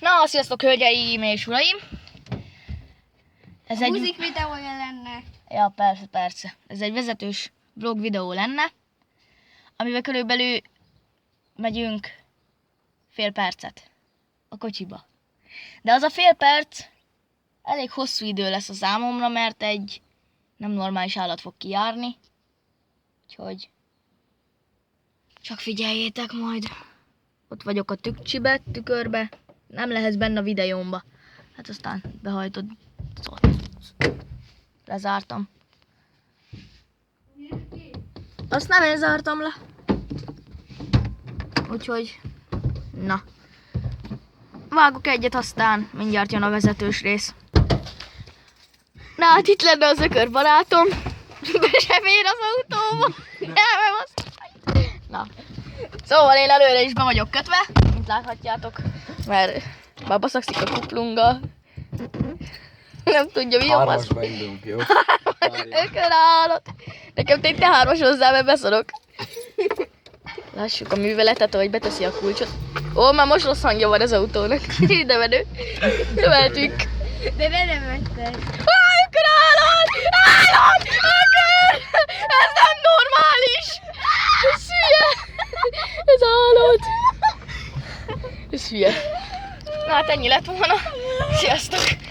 Na, sziasztok hölgyeim és uraim! Ez egy Múzik videója lenne. Ja, persze. Ez egy vezetős vlog videó lenne, amivel körülbelül megyünk fél percet a kocsiba. De az a fél perc elég hosszú idő lesz a számomra, mert egy nem normális állat fog kijárni. Úgyhogy csak figyeljétek majd. Ott vagyok a tükörbe. Nem lehetsz benne a videómba. Hát aztán behajtod. Lezártam. Azt nem én zártam le. Úgyhogy, na. Vágok egyet, aztán mindjárt jön a vezetős rész. Na hát itt lenne az ökörbarátom. De sem ér az autóba. Na. Szóval én előre is be vagyok kötve, mint láthatjátok. Mert már baszakszik a kuplunga. Nem tudja, mi a basz. Hármasba indulunk, jó? Ökörállat. Nekem te hármas hozzá, mert beszorok. Lássuk a műveletet, ahogy beteszi a kulcsot. Ó, már most rossz hangja van az autónak. Ide menő. Jöhetünk. De nem vettek. Ökörállat! Állat! Ökör! Ez nem normális! Ez hülye! Ez állat! Ez hülye. Na hát ennyi lett volna. Sziasztok!